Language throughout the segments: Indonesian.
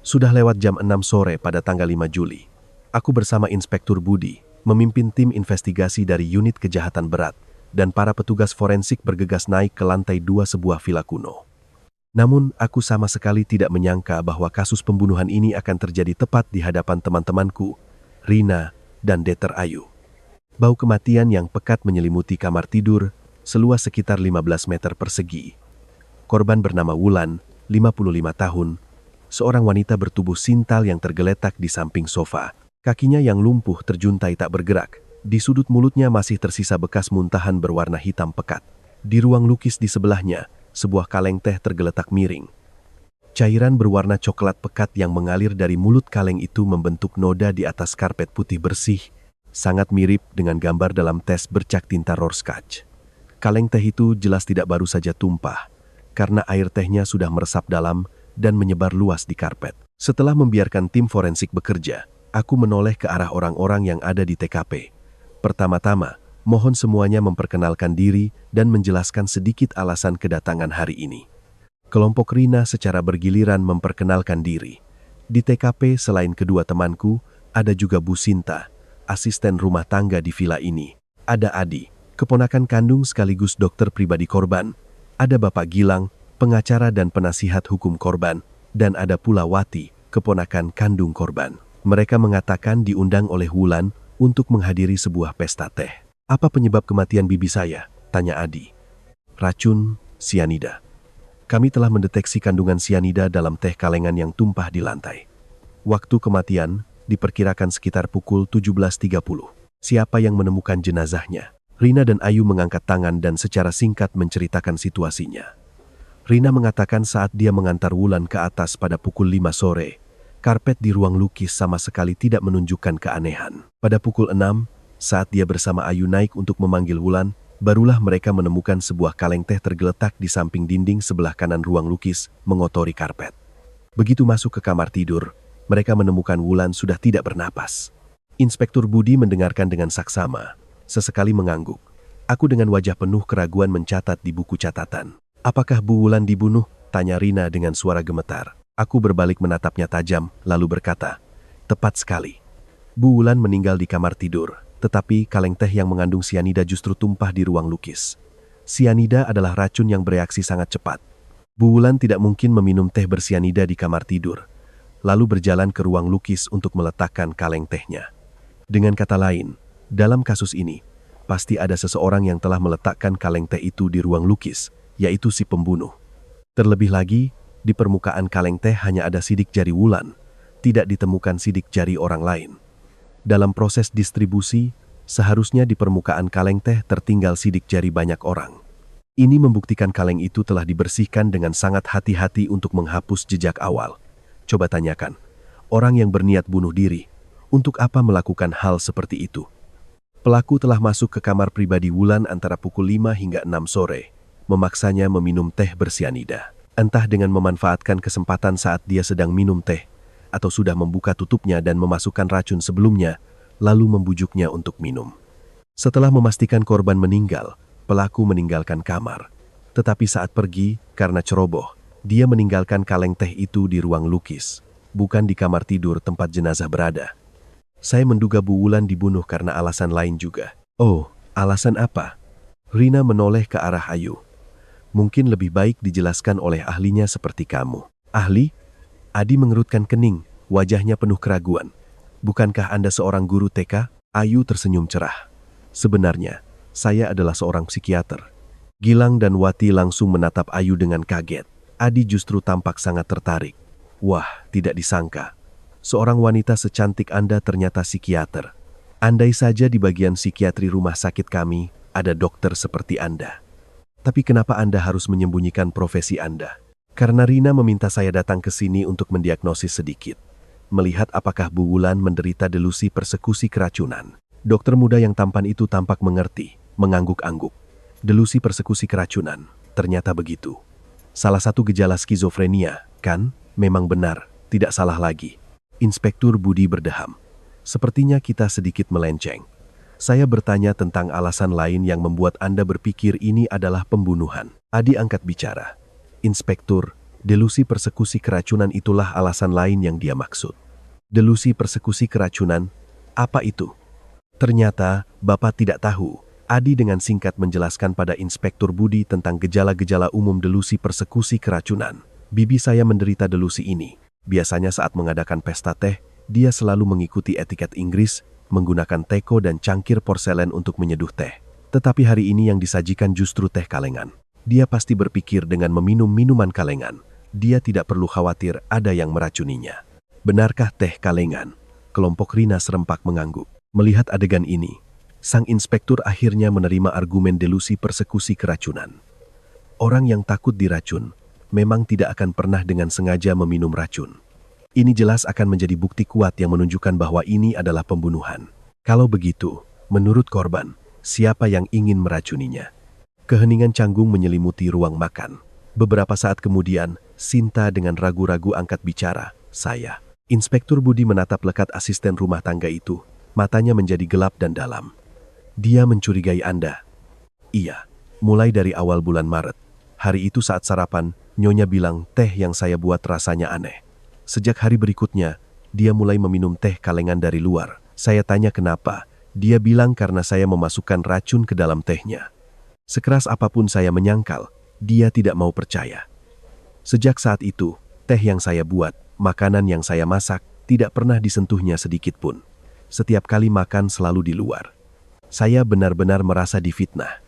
Sudah lewat jam 6 sore pada tanggal 5 Juli. Aku bersama Inspektur Budi, memimpin tim investigasi dari unit kejahatan berat, dan para petugas forensik bergegas naik ke lantai 2 sebuah villa kuno. Namun, aku sama sekali tidak menyangka bahwa kasus pembunuhan ini akan terjadi tepat di hadapan teman-temanku, Rina dan Deter Ayu. Bau kematian yang pekat menyelimuti kamar tidur, seluas sekitar 15 meter persegi. Korban bernama Wulan, 55 tahun, seorang wanita bertubuh sintal yang tergeletak di samping sofa. Kakinya yang lumpuh terjuntai tak bergerak. Di sudut mulutnya masih tersisa bekas muntahan berwarna hitam pekat. Di ruang lukis di sebelahnya, sebuah kaleng teh tergeletak miring. Cairan berwarna coklat pekat yang mengalir dari mulut kaleng itu membentuk noda di atas karpet putih bersih, sangat mirip dengan gambar dalam tes bercak tinta Rorschach. Kaleng teh itu jelas tidak baru saja tumpah, karena air tehnya sudah meresap dalam dan menyebar luas di karpet. Setelah membiarkan tim forensik bekerja, aku menoleh ke arah orang-orang yang ada di TKP. Pertama-tama, mohon semuanya memperkenalkan diri dan menjelaskan sedikit alasan kedatangan hari ini. Kelompok Rina secara bergiliran memperkenalkan diri. Di TKP selain kedua temanku, ada juga Bu Sinta, asisten rumah tangga di villa ini. Ada Adi, keponakan kandung sekaligus dokter pribadi korban. Ada Bapak Gilang, pengacara dan penasihat hukum korban. Dan ada pula Wati, keponakan kandung korban. Mereka mengatakan diundang oleh Wulan untuk menghadiri sebuah pesta teh. "Apa penyebab kematian bibi saya?" tanya Adi. "Racun sianida. Kami telah mendeteksi kandungan sianida dalam teh kalengan yang tumpah di lantai. Waktu kematian diperkirakan sekitar pukul 17.30. Siapa yang menemukan jenazahnya?" Rina dan Ayu mengangkat tangan dan secara singkat menceritakan situasinya. Rina mengatakan saat dia mengantar Wulan ke atas pada pukul 5 sore, karpet di ruang lukis sama sekali tidak menunjukkan keanehan. Pada pukul 6, saat dia bersama Ayu naik untuk memanggil Wulan, barulah mereka menemukan sebuah kaleng teh tergeletak di samping dinding sebelah kanan ruang lukis, mengotori karpet. Begitu masuk ke kamar tidur, mereka menemukan Wulan sudah tidak bernapas. Inspektur Budi mendengarkan dengan saksama, sesekali mengangguk. Aku dengan wajah penuh keraguan mencatat di buku catatan. "Apakah Bu Wulan dibunuh?" tanya Rina dengan suara gemetar. Aku berbalik menatapnya tajam, lalu berkata, "Tepat sekali. Bu Wulan meninggal di kamar tidur, tetapi kaleng teh yang mengandung sianida justru tumpah di ruang lukis. Sianida adalah racun yang bereaksi sangat cepat. Bu Wulan tidak mungkin meminum teh bersianida di kamar tidur, lalu berjalan ke ruang lukis untuk meletakkan kaleng tehnya. Dengan kata lain, dalam kasus ini, pasti ada seseorang yang telah meletakkan kaleng teh itu di ruang lukis, yaitu si pembunuh. Terlebih lagi, di permukaan kaleng teh hanya ada sidik jari Wulan, tidak ditemukan sidik jari orang lain. Dalam proses distribusi, seharusnya di permukaan kaleng teh tertinggal sidik jari banyak orang. Ini membuktikan kaleng itu telah dibersihkan dengan sangat hati-hati untuk menghapus jejak awal. Coba tanyakan, orang yang berniat bunuh diri, untuk apa melakukan hal seperti itu?" Pelaku telah masuk ke kamar pribadi Wulan antara pukul 5 hingga 6 sore, memaksanya meminum teh bersianida. Entah dengan memanfaatkan kesempatan saat dia sedang minum teh, atau sudah membuka tutupnya dan memasukkan racun sebelumnya, lalu membujuknya untuk minum. Setelah memastikan korban meninggal, pelaku meninggalkan kamar. Tetapi saat pergi, karena ceroboh, dia meninggalkan kaleng teh itu di ruang lukis, bukan di kamar tidur tempat jenazah berada. Saya menduga Bu Wulan dibunuh karena alasan lain juga. "Oh, alasan apa?" Rina menoleh ke arah Ayu. "Mungkin lebih baik dijelaskan oleh ahlinya seperti kamu." "Ahli?" Adi mengerutkan kening, wajahnya penuh keraguan. "Bukankah Anda seorang guru TK?" Ayu tersenyum cerah. "Sebenarnya, saya adalah seorang psikiater." Gilang dan Wati langsung menatap Ayu dengan kaget. Adi justru tampak sangat tertarik. "Wah, tidak disangka. Seorang wanita secantik Anda ternyata psikiater. Andai saja di bagian psikiatri rumah sakit kami ada dokter seperti Anda. Tapi kenapa Anda harus menyembunyikan profesi Anda?" "Karena Rina meminta saya datang ke sini untuk mendiagnosis sedikit. Melihat apakah Bu Wulan menderita delusi persekusi keracunan." Dokter muda yang tampan itu tampak mengerti, mengangguk-angguk. "Delusi persekusi keracunan, ternyata begitu. Salah satu gejala skizofrenia, kan? Memang benar, tidak salah lagi." Inspektur Budi berdeham. "Sepertinya kita sedikit melenceng. Saya bertanya tentang alasan lain yang membuat Anda berpikir ini adalah pembunuhan." Adi angkat bicara. "Inspektur, Delusi persekusi keracunan itulah alasan lain yang dia maksud. Delusi persekusi keracunan, apa itu? Ternyata, Bapak tidak tahu. Adi dengan singkat menjelaskan pada Inspektur Budi tentang gejala-gejala umum delusi persekusi keracunan. Bibi saya menderita delusi ini. Biasanya saat mengadakan pesta teh, dia selalu mengikuti etiket Inggris, menggunakan teko dan cangkir porselen untuk menyeduh teh. Tetapi hari ini yang disajikan justru teh kalengan. Dia pasti berpikir dengan meminum minuman kalengan, dia tidak perlu khawatir ada yang meracuninya. Benarkah teh kalengan? Kelompok Rina serempak mengangguk. Melihat adegan ini, sang inspektur akhirnya menerima argumen delusi persekusi keracunan. Orang yang takut diracun memang tidak akan pernah dengan sengaja meminum racun. Ini jelas akan menjadi bukti kuat yang menunjukkan bahwa ini adalah pembunuhan. Kalau begitu, menurut korban, siapa yang ingin meracuninya? Keheningan canggung menyelimuti ruang makan. Beberapa saat kemudian, Sinta dengan ragu-ragu angkat bicara, "Saya." Inspektur Budi menatap lekat asisten rumah tangga itu. Matanya menjadi gelap dan dalam. "Dia mencurigai Anda?" "Iya, mulai dari awal bulan Maret. Hari itu saat sarapan, Nyonya bilang teh yang saya buat rasanya aneh. Sejak hari berikutnya, dia mulai meminum teh kalengan dari luar. Saya tanya kenapa, dia bilang karena saya memasukkan racun ke dalam tehnya. Sekeras apapun saya menyangkal, dia tidak mau percaya. Sejak saat itu, teh yang saya buat, makanan yang saya masak, tidak pernah disentuhnya sedikit pun. Setiap kali makan selalu di luar. Saya benar-benar merasa difitnah.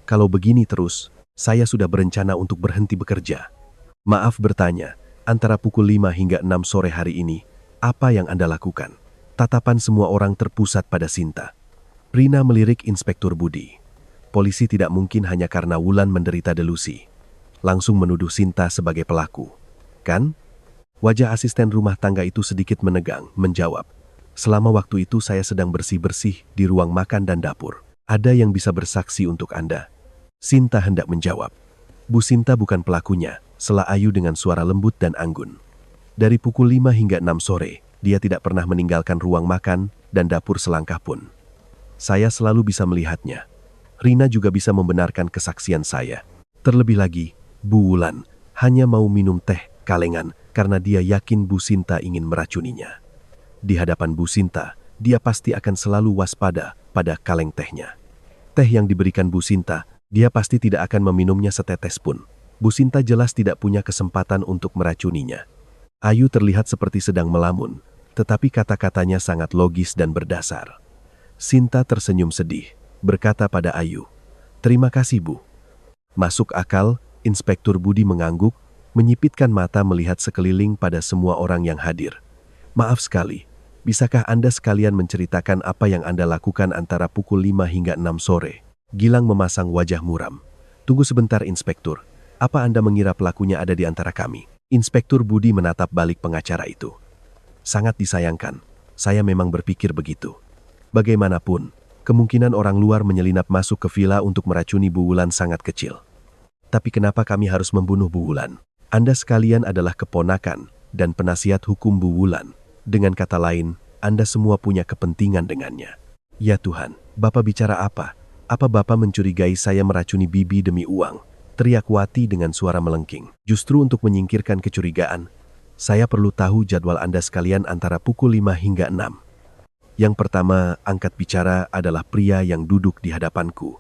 Kalau begini terus, saya sudah berencana untuk berhenti bekerja. Maaf bertanya, antara pukul 5 hingga 6 sore hari ini, apa yang Anda lakukan?" Tatapan semua orang terpusat pada Sinta. Rina melirik Inspektur Budi. Polisi tidak mungkin hanya karena Wulan menderita delusi. Langsung menuduh Sinta sebagai pelaku. Kan? Wajah asisten rumah tangga itu sedikit menegang, menjawab, "Selama waktu itu saya sedang bersih-bersih di ruang makan dan dapur. Ada yang bisa bersaksi untuk Anda?" Sinta hendak menjawab. "Bu Sinta bukan pelakunya," sela Ayu dengan suara lembut dan anggun. "Dari pukul 5 hingga 6 sore, dia tidak pernah meninggalkan ruang makan dan dapur selangkah pun. Saya selalu bisa melihatnya. Rina juga bisa membenarkan kesaksian saya. Terlebih lagi, Bu Wulan hanya mau minum teh kalengan karena dia yakin Bu Sinta ingin meracuninya. Di hadapan Bu Sinta, dia pasti akan selalu waspada pada kaleng tehnya. Teh yang diberikan Bu Sinta, dia pasti tidak akan meminumnya setetes pun. Bu Sinta jelas tidak punya kesempatan untuk meracuninya." Ayu terlihat seperti sedang melamun, tetapi kata-katanya sangat logis dan berdasar. Sinta tersenyum sedih, berkata pada Ayu, "Terima kasih, Bu." Masuk akal, Inspektur Budi mengangguk, menyipitkan mata melihat sekeliling pada semua orang yang hadir. "Maaf sekali, bisakah Anda sekalian menceritakan apa yang Anda lakukan antara pukul 5 hingga 6 sore? Gilang memasang wajah muram. "Tunggu sebentar, Inspektur. Apa Anda mengira pelakunya ada di antara kami?" Inspektur Budi menatap balik pengacara itu. "Sangat disayangkan, saya memang berpikir begitu. Bagaimanapun, kemungkinan orang luar menyelinap masuk ke villa untuk meracuni Bu Wulan sangat kecil. Tapi kenapa kami harus membunuh Bu Wulan? Anda sekalian adalah keponakan dan penasihat hukum Bu Wulan. Dengan kata lain, Anda semua punya kepentingan dengannya." "Ya Tuhan, Bapak bicara apa? Apa Bapak mencurigai saya meracuni Bibi demi uang?" teriak Wati dengan suara melengking. "Justru untuk menyingkirkan kecurigaan, saya perlu tahu jadwal Anda sekalian antara pukul 5 hingga 6. Yang pertama angkat bicara adalah pria yang duduk di hadapanku.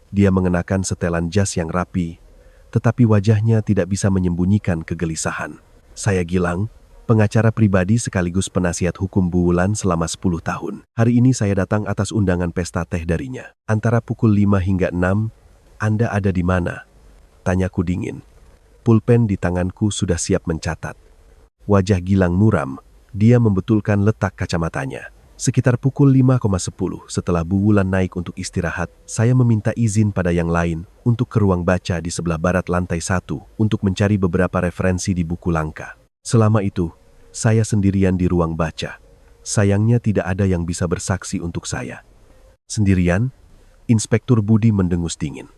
Dia mengenakan setelan jas yang rapi, tetapi wajahnya tidak bisa menyembunyikan kegelisahan. Saya Gilang, pengacara pribadi sekaligus penasihat hukum Bu Wulan selama 10 tahun. Hari ini saya datang atas undangan pesta teh darinya. Antara pukul 5 hingga 6, Anda ada di mana?" Tanyaku dingin. Pulpen di tanganku sudah siap mencatat. Wajah Gilang muram, dia membetulkan letak kacamatanya. Sekitar pukul 5,10 setelah Bu Wulan naik untuk istirahat, saya meminta izin pada yang lain untuk ke ruang baca di sebelah barat lantai 1 untuk mencari beberapa referensi di buku langka. Selama itu, saya sendirian di ruang baca. Sayangnya tidak ada yang bisa bersaksi untuk saya. "Sendirian?" Inspektur Budi mendengus dingin.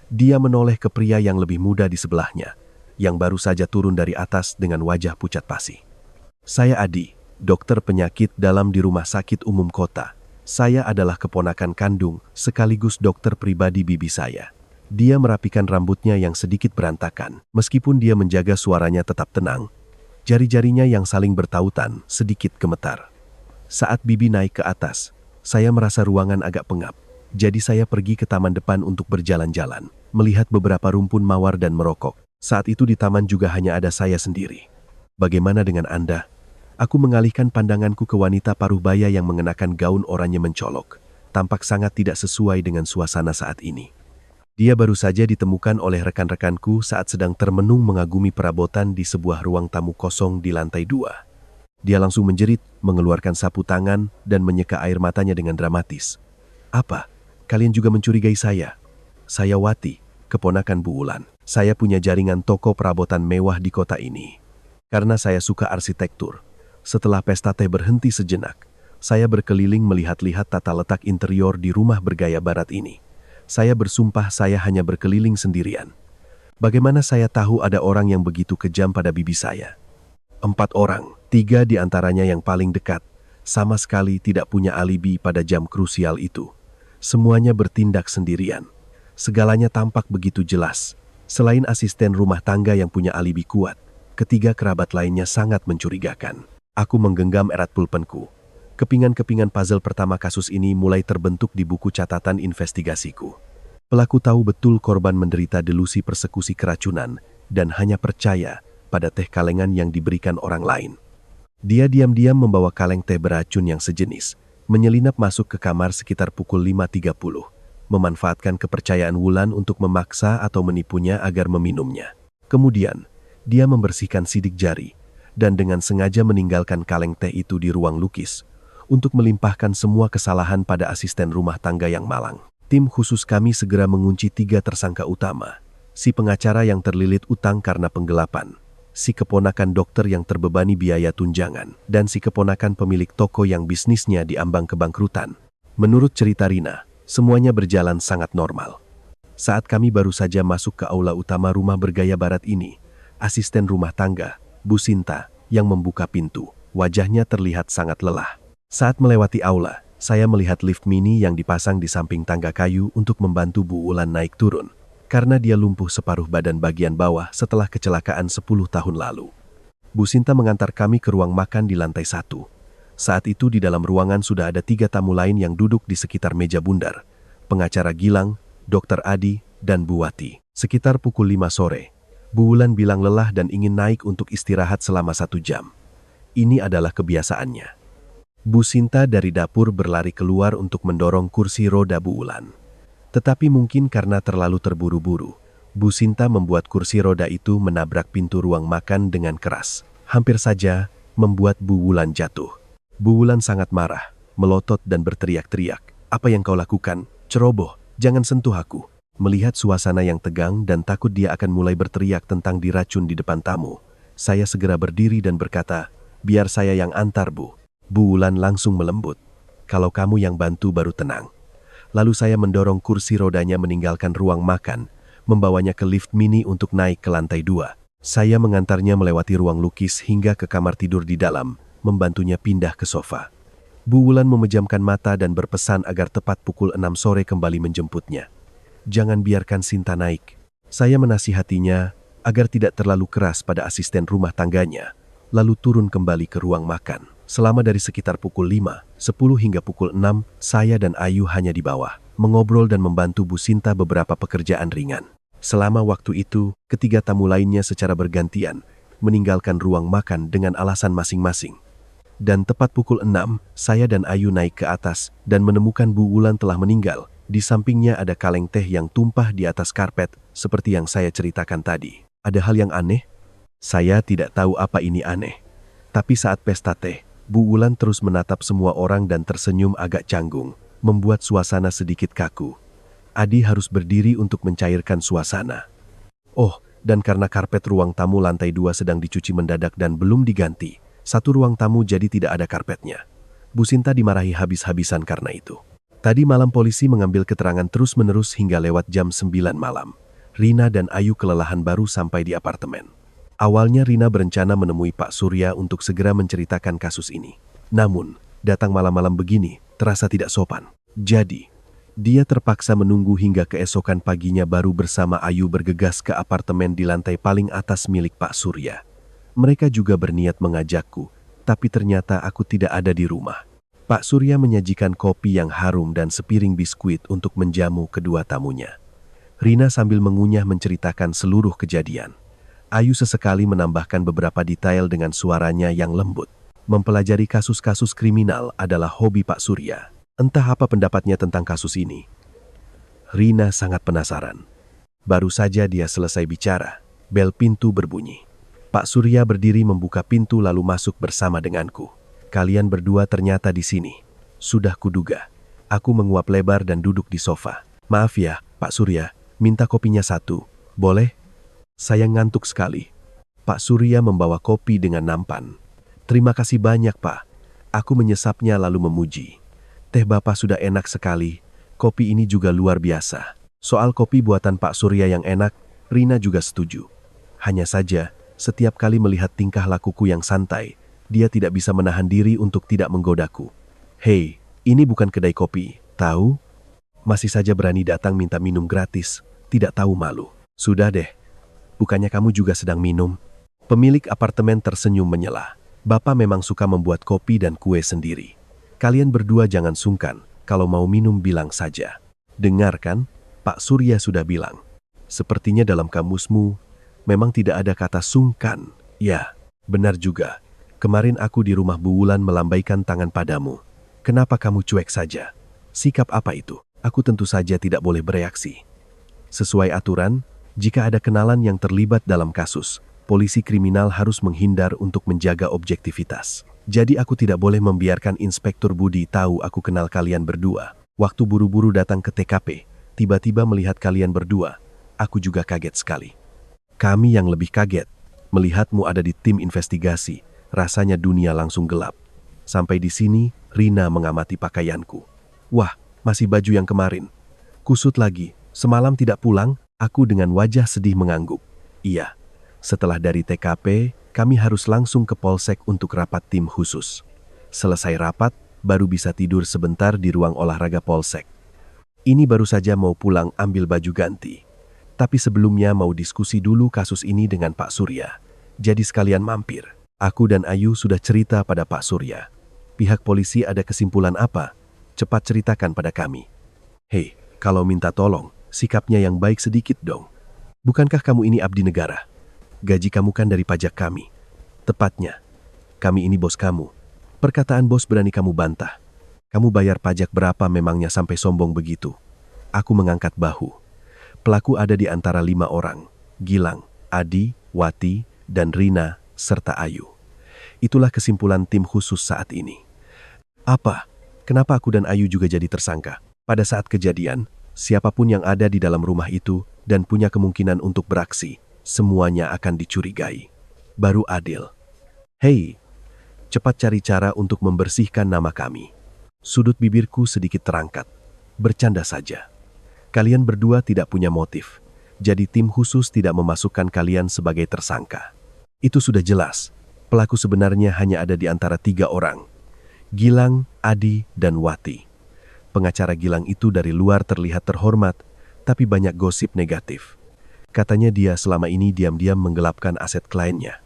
Dia menoleh ke pria yang lebih muda di sebelahnya, yang baru saja turun dari atas dengan wajah pucat pasi. "Saya Adi, dokter penyakit dalam di Rumah Sakit Umum Kota. Saya adalah keponakan kandung sekaligus dokter pribadi bibi saya." Dia merapikan rambutnya yang sedikit berantakan. Meskipun dia menjaga suaranya tetap tenang, jari-jarinya yang saling bertautan sedikit gemetar. Saat Bibi naik ke atas, saya merasa ruangan agak pengap. Jadi saya pergi ke taman depan untuk berjalan-jalan, melihat beberapa rumpun mawar dan merokok. Saat itu di taman juga hanya ada saya sendiri. Bagaimana dengan Anda? Aku mengalihkan pandanganku ke wanita paruh-baya yang mengenakan gaun oranye mencolok. Tampak sangat tidak sesuai dengan suasana saat ini. Dia baru saja ditemukan oleh rekan-rekanku saat sedang termenung mengagumi perabotan di sebuah ruang tamu kosong di lantai 2. Dia langsung menjerit, mengeluarkan sapu tangan, dan menyeka air matanya dengan dramatis. Apa? Kalian juga mencurigai saya? Saya Wati, keponakan Bu Wulan. Saya punya jaringan toko perabotan mewah di kota ini. Karena saya suka arsitektur. Setelah pesta teh berhenti sejenak, saya berkeliling melihat-lihat tata letak interior di rumah bergaya barat ini. Saya bersumpah saya hanya berkeliling sendirian. Bagaimana saya tahu ada orang yang begitu kejam pada bibi saya? 4 orang, 3 di antaranya yang paling dekat, sama sekali tidak punya alibi pada jam krusial itu. Semuanya bertindak sendirian. Segalanya tampak begitu jelas. Selain asisten rumah tangga yang punya alibi kuat, ketiga kerabat lainnya sangat mencurigakan. Aku menggenggam erat pulpenku. Kepingan-kepingan puzzle pertama kasus ini mulai terbentuk di buku catatan investigasiku. Pelaku tahu betul korban menderita delusi persekusi keracunan dan hanya percaya pada teh kalengan yang diberikan orang lain. Dia diam-diam membawa kaleng teh beracun yang sejenis, menyelinap masuk ke kamar sekitar pukul 5.30, memanfaatkan kepercayaan Wulan untuk memaksa atau menipunya agar meminumnya. Kemudian, dia membersihkan sidik jari dan dengan sengaja meninggalkan kaleng teh itu di ruang lukis, untuk melimpahkan semua kesalahan pada asisten rumah tangga yang malang. Tim khusus kami segera mengunci 3 tersangka utama. Si pengacara yang terlilit utang karena penggelapan, si keponakan dokter yang terbebani biaya tunjangan, dan si keponakan pemilik toko yang bisnisnya diambang kebangkrutan. Menurut cerita Rina, semuanya berjalan sangat normal. Saat kami baru saja masuk ke aula utama rumah bergaya barat ini, asisten rumah tangga, Bu Sinta, yang membuka pintu. Wajahnya terlihat sangat lelah. Saat melewati aula, saya melihat lift mini yang dipasang di samping tangga kayu untuk membantu Bu Wulan naik turun, karena dia lumpuh separuh badan bagian bawah setelah kecelakaan 10 tahun lalu. Bu Sinta mengantar kami ke ruang makan di lantai 1. Saat itu di dalam ruangan sudah ada 3 tamu lain yang duduk di sekitar meja bundar. Pengacara Gilang, Dokter Adi, dan Bu Wati. Sekitar pukul 5 sore, Bu Wulan bilang lelah dan ingin naik untuk istirahat selama 1 jam. Ini adalah kebiasaannya. Bu Sinta dari dapur berlari keluar untuk mendorong kursi roda Bu Wulan. Tetapi mungkin karena terlalu terburu-buru, Bu Sinta membuat kursi roda itu menabrak pintu ruang makan dengan keras. Hampir saja membuat Bu Wulan jatuh. Bu Wulan sangat marah, melotot dan berteriak-teriak. Apa yang kau lakukan? Ceroboh, jangan sentuh aku. Melihat suasana yang tegang dan takut dia akan mulai berteriak tentang diracun di depan tamu, saya segera berdiri dan berkata, biar saya yang antar Bu. Bu Wulan langsung melembut. Kalau kamu yang bantu baru tenang. Lalu saya mendorong kursi rodanya meninggalkan ruang makan, membawanya ke lift mini untuk naik ke lantai 2. Saya mengantarnya melewati ruang lukis hingga ke kamar tidur di dalam, membantunya pindah ke sofa. Bu Wulan memejamkan mata dan berpesan agar tepat pukul 6 sore kembali menjemputnya. Jangan biarkan Sinta naik. Saya menasihatinya agar tidak terlalu keras pada asisten rumah tangganya, lalu turun kembali ke ruang makan. Selama dari sekitar pukul 5, 10 hingga pukul 6, saya dan Ayu hanya di bawah, mengobrol dan membantu Bu Sinta beberapa pekerjaan ringan. Selama waktu itu, ketiga tamu lainnya secara bergantian meninggalkan ruang makan dengan alasan masing-masing. Dan tepat pukul 6, saya dan Ayu naik ke atas dan menemukan Bu Wulan telah meninggal. Di sampingnya ada kaleng teh yang tumpah di atas karpet, seperti yang saya ceritakan tadi. Ada hal yang aneh? Saya tidak tahu apa ini aneh. Tapi saat pesta teh, Bu Wulan terus menatap semua orang dan tersenyum agak canggung, membuat suasana sedikit kaku. Adi harus berdiri untuk mencairkan suasana. Oh, dan karena karpet ruang tamu lantai 2 sedang dicuci mendadak dan belum diganti, satu ruang tamu jadi tidak ada karpetnya. Bu Sinta dimarahi habis-habisan karena itu. Tadi malam polisi mengambil keterangan terus-menerus hingga lewat jam 9 malam. Rina dan Ayu kelelahan baru sampai di apartemen. Awalnya Rina berencana menemui Pak Surya untuk segera menceritakan kasus ini. Namun, datang malam-malam begini terasa tidak sopan. Jadi, Dia terpaksa menunggu hingga keesokan paginya baru bersama Ayu bergegas ke apartemen di lantai paling atas milik Pak Surya. Mereka juga berniat mengajakku, tapi ternyata aku tidak ada di rumah. Pak Surya menyajikan kopi yang harum dan sepiring biskuit untuk menjamu kedua tamunya. Rina sambil mengunyah menceritakan seluruh kejadian. Ayu sesekali menambahkan beberapa detail dengan suaranya yang lembut. Mempelajari kasus-kasus kriminal adalah hobi Pak Surya. Entah apa pendapatnya tentang kasus ini. Rina sangat penasaran. Baru saja dia selesai bicara, bel pintu berbunyi. Pak Surya berdiri membuka pintu lalu masuk bersama denganku. Kalian berdua ternyata di sini. Sudah kuduga. Aku menguap lebar dan duduk di sofa. Maaf ya, Pak Surya, minta kopinya satu. Boleh? Saya ngantuk sekali. Pak Surya membawa kopi dengan nampan. Terima kasih banyak, Pak. Aku menyesapnya lalu memuji. Teh Bapak sudah enak sekali, kopi ini juga luar biasa. Soal kopi buatan Pak Surya yang enak, Rina juga setuju. Hanya saja, setiap kali melihat tingkah lakuku yang santai, dia tidak bisa menahan diri untuk tidak menggodaku. Hei, ini bukan kedai kopi, tahu? Masih saja berani datang minta minum gratis, tidak tahu malu. Sudah deh, bukannya kamu juga sedang minum? Pemilik apartemen tersenyum menyela. Bapak memang suka membuat kopi dan kue sendiri. Kalian berdua jangan sungkan, kalau mau minum bilang saja. Dengar kan, Pak Surya sudah bilang. Sepertinya dalam kamusmu, memang tidak ada kata sungkan. Ya, benar juga. Kemarin aku di rumah Bu Wulan melambaikan tangan padamu. Kenapa kamu cuek saja? Sikap apa itu? Aku tentu saja tidak boleh bereaksi. Sesuai aturan, jika ada kenalan yang terlibat dalam kasus, polisi kriminal harus menghindar untuk menjaga objektivitas. Jadi aku tidak boleh membiarkan Inspektur Budi tahu aku kenal kalian berdua. Waktu buru-buru datang ke TKP, tiba-tiba melihat kalian berdua, aku juga kaget sekali. Kami yang lebih kaget, melihatmu ada di tim investigasi, rasanya dunia langsung gelap. Sampai di sini, Rina mengamati pakaianku. Wah, masih baju yang kemarin. Kusut lagi, semalam tidak pulang, aku dengan wajah sedih mengangguk. Iya, setelah dari TKP, kami harus langsung ke Polsek untuk rapat tim khusus. Selesai rapat, baru bisa tidur sebentar di ruang olahraga Polsek. Ini baru saja mau pulang ambil baju ganti. Tapi sebelumnya mau diskusi dulu kasus ini dengan Pak Surya. Jadi sekalian mampir. Aku dan Ayu sudah cerita pada Pak Surya. Pihak polisi ada kesimpulan apa? Cepat ceritakan pada kami. Hei, kalau minta tolong, sikapnya yang baik sedikit dong. Bukankah kamu ini abdi negara? Gaji kamu kan dari pajak kami. Tepatnya, kami ini bos kamu. Perkataan bos berani kamu bantah. Kamu bayar pajak berapa memangnya sampai sombong begitu? Aku mengangkat bahu. Pelaku ada di antara 5 orang. Gilang, Adi, Wati, dan Rina, serta Ayu. Itulah kesimpulan tim khusus saat ini. Apa? Kenapa aku dan Ayu juga jadi tersangka? Pada saat kejadian, siapapun yang ada di dalam rumah itu dan punya kemungkinan untuk beraksi, semuanya akan dicurigai. Baru adil. Hei, cepat cari cara untuk membersihkan nama kami. Sudut bibirku sedikit terangkat. Bercanda saja. Kalian berdua tidak punya motif. Jadi tim khusus tidak memasukkan kalian sebagai tersangka. Itu sudah jelas. Pelaku sebenarnya hanya ada di antara 3 orang. Gilang, Adi, dan Wati. Pengacara Gilang itu dari luar terlihat terhormat, tapi banyak gosip negatif. Katanya dia selama ini diam-diam menggelapkan aset kliennya.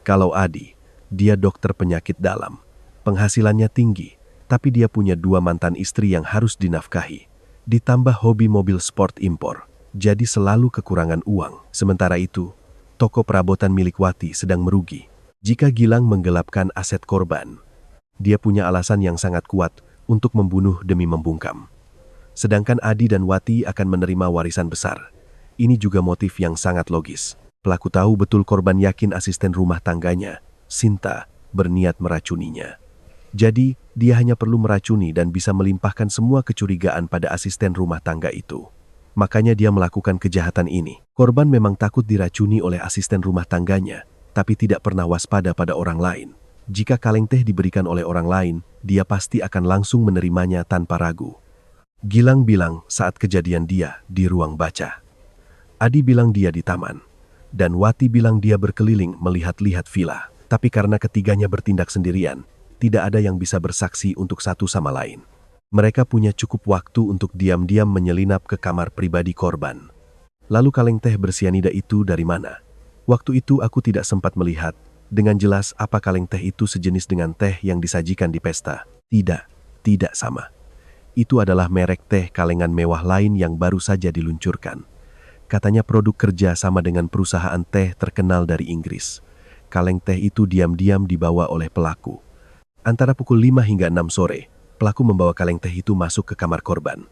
Kalau Adi, dia dokter penyakit dalam. Penghasilannya tinggi, tapi dia punya 2 mantan istri yang harus dinafkahi. Ditambah hobi mobil sport impor, jadi selalu kekurangan uang. Sementara itu, toko perabotan milik Wati sedang merugi. Jika Gilang menggelapkan aset korban, dia punya alasan yang sangat kuat untuk membunuh demi membungkam. Sedangkan Adi dan Wati akan menerima warisan besar. Ini juga motif yang sangat logis. Pelaku tahu betul korban yakin asisten rumah tangganya, Sinta, berniat meracuninya. Jadi, dia hanya perlu meracuni dan bisa melimpahkan semua kecurigaan pada asisten rumah tangga itu. Makanya dia melakukan kejahatan ini. Korban memang takut diracuni oleh asisten rumah tangganya, tapi tidak pernah waspada pada orang lain. Jika kaleng teh diberikan oleh orang lain, dia pasti akan langsung menerimanya tanpa ragu. Gilang bilang saat kejadian dia di ruang baca. Adi bilang dia di taman, dan Wati bilang dia berkeliling melihat-lihat villa. Tapi karena ketiganya bertindak sendirian, tidak ada yang bisa bersaksi untuk satu sama lain. Mereka punya cukup waktu untuk diam-diam menyelinap ke kamar pribadi korban. Lalu kaleng teh bersianida itu dari mana? Waktu itu aku tidak sempat melihat dengan jelas apa kaleng teh itu sejenis dengan teh yang disajikan di pesta. Tidak sama. Itu adalah merek teh kalengan mewah lain yang baru saja diluncurkan. Katanya produk kerja sama dengan perusahaan teh terkenal dari Inggris. Kaleng teh itu diam-diam dibawa oleh pelaku. Antara pukul 5 hingga 6 sore, pelaku membawa kaleng teh itu masuk ke kamar korban.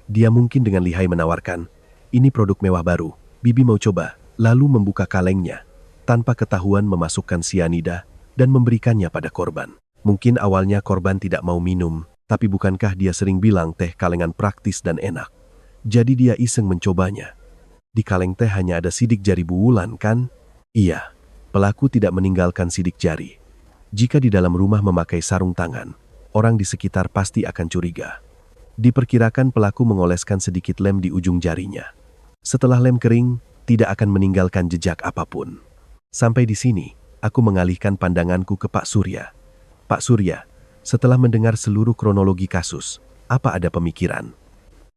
Dia mungkin dengan lihai menawarkan, "Ini produk mewah baru, Bibi mau coba," lalu membuka kalengnya, tanpa ketahuan memasukkan sianida dan memberikannya pada korban. Mungkin awalnya korban tidak mau minum, tapi bukankah dia sering bilang teh kalengan praktis dan enak? Jadi dia iseng mencobanya. Di kaleng teh hanya ada sidik jari buulan, kan? Iya, pelaku tidak meninggalkan sidik jari. Jika di dalam rumah memakai sarung tangan, orang di sekitar pasti akan curiga. Diperkirakan pelaku mengoleskan sedikit lem di ujung jarinya. Setelah lem kering, tidak akan meninggalkan jejak apapun. Sampai di sini, aku mengalihkan pandanganku ke Pak Surya. Pak Surya, setelah mendengar seluruh kronologi kasus, apa ada pemikiran?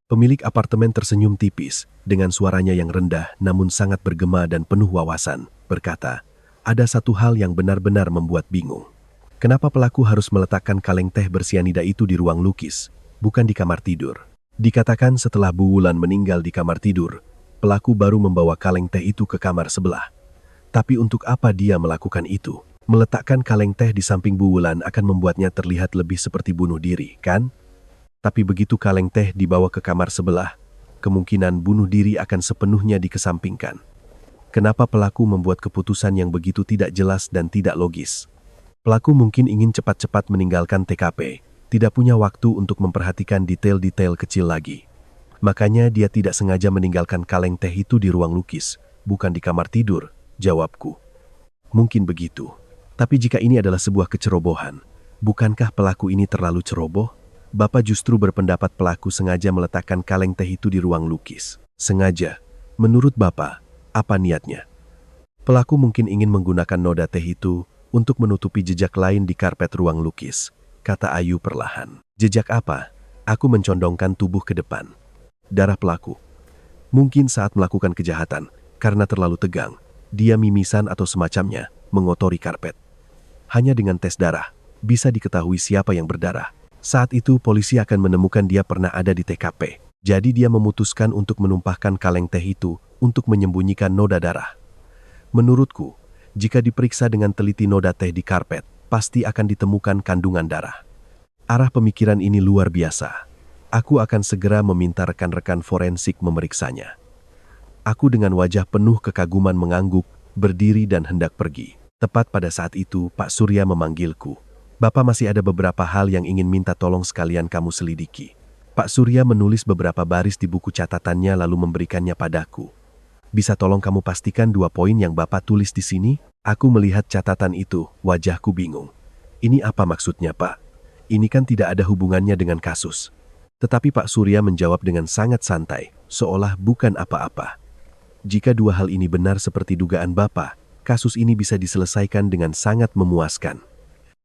Pemilik apartemen tersenyum tipis dengan suaranya yang rendah namun sangat bergema dan penuh wawasan, berkata, "Ada satu hal yang benar-benar membuat bingung. Kenapa pelaku harus meletakkan kaleng teh bersianida itu di ruang lukis, bukan di kamar tidur? Dikatakan setelah Bu Wulan meninggal di kamar tidur, pelaku baru membawa kaleng teh itu ke kamar sebelah. Tapi untuk apa dia melakukan itu? Meletakkan kaleng teh di samping Bu Wulan akan membuatnya terlihat lebih seperti bunuh diri, kan? Tapi begitu kaleng teh dibawa ke kamar sebelah, kemungkinan bunuh diri akan sepenuhnya dikesampingkan. Kenapa pelaku membuat keputusan yang begitu tidak jelas dan tidak logis? Pelaku mungkin ingin cepat-cepat meninggalkan TKP, tidak punya waktu untuk memperhatikan detail-detail kecil lagi. Makanya dia tidak sengaja meninggalkan kaleng teh itu di ruang lukis, bukan di kamar tidur, jawabku. Mungkin begitu. Tapi jika ini adalah sebuah kecerobohan, bukankah pelaku ini terlalu ceroboh? Bapak justru berpendapat pelaku sengaja meletakkan kaleng teh itu di ruang lukis. Sengaja. Menurut Bapak, apa niatnya? Pelaku mungkin ingin menggunakan noda teh itu untuk menutupi jejak lain di karpet ruang lukis, kata Ayu perlahan. Jejak apa? Aku mencondongkan tubuh ke depan. Darah pelaku. Mungkin saat melakukan kejahatan, karena terlalu tegang, dia mimisan atau semacamnya mengotori karpet. Hanya dengan tes darah, bisa diketahui siapa yang berdarah. Saat itu polisi akan menemukan dia pernah ada di TKP. Jadi dia memutuskan untuk menumpahkan kaleng teh itu untuk menyembunyikan noda darah. Menurutku, jika diperiksa dengan teliti noda teh di karpet, pasti akan ditemukan kandungan darah. Arah pemikiran ini luar biasa. Aku akan segera meminta rekan-rekan forensik memeriksanya. Aku dengan wajah penuh kekaguman mengangguk, berdiri dan hendak pergi. Tepat pada saat itu, Pak Surya memanggilku. Bapak masih ada beberapa hal yang ingin minta tolong sekalian kamu selidiki. Pak Surya menulis beberapa baris di buku catatannya lalu memberikannya padaku. Bisa tolong kamu pastikan 2 poin yang Bapak tulis di sini? Aku melihat catatan itu, wajahku bingung. Ini apa maksudnya, Pak? Ini kan tidak ada hubungannya dengan kasus. Tetapi Pak Surya menjawab dengan sangat santai, seolah bukan apa-apa. Jika 2 hal ini benar seperti dugaan Bapak, kasus ini bisa diselesaikan dengan sangat memuaskan.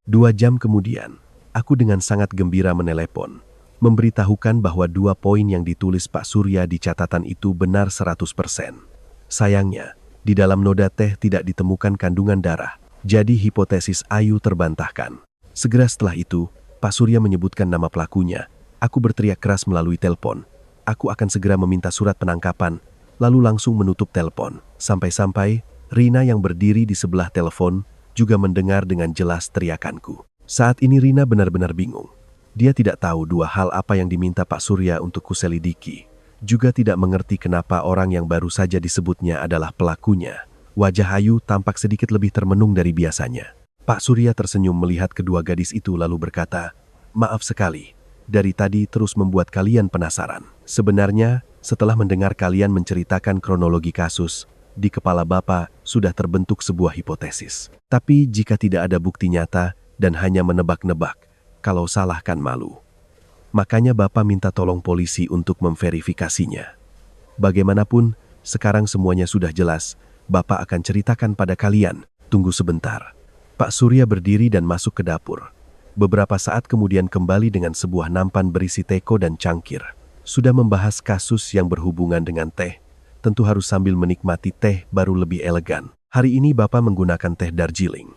2 jam kemudian, aku dengan sangat gembira menelepon, memberitahukan bahwa 2 poin yang ditulis Pak Surya di catatan itu benar 100%. Sayangnya, di dalam noda teh tidak ditemukan kandungan darah, jadi hipotesis Ayu terbantahkan. Segera setelah itu, Pak Surya menyebutkan nama pelakunya. Aku berteriak keras melalui telepon. Aku akan segera meminta surat penangkapan, lalu langsung menutup telepon. Sampai-sampai, Rina yang berdiri di sebelah telepon juga mendengar dengan jelas teriakanku. Saat ini Rina benar-benar bingung. Dia tidak tahu 2 hal apa yang diminta Pak Surya untuk kuselidiki. Juga tidak mengerti kenapa orang yang baru saja disebutnya adalah pelakunya. Wajah Ayu tampak sedikit lebih termenung dari biasanya. Pak Surya tersenyum melihat kedua gadis itu lalu berkata, "Maaf sekali, dari tadi terus membuat kalian penasaran. Sebenarnya, setelah mendengar kalian menceritakan kronologi kasus, di kepala Bapak sudah terbentuk sebuah hipotesis. Tapi jika tidak ada bukti nyata dan hanya menebak-nebak, kalau salah kan malu. Makanya Bapak minta tolong polisi untuk memverifikasinya. Bagaimanapun, sekarang semuanya sudah jelas. Bapak akan ceritakan pada kalian. Tunggu sebentar." Pak Surya berdiri dan masuk ke dapur. Beberapa saat kemudian kembali dengan sebuah nampan berisi teko dan cangkir. Sudah membahas kasus yang berhubungan dengan teh, tentu harus sambil menikmati teh baru lebih elegan. Hari ini Bapak menggunakan teh Darjeeling.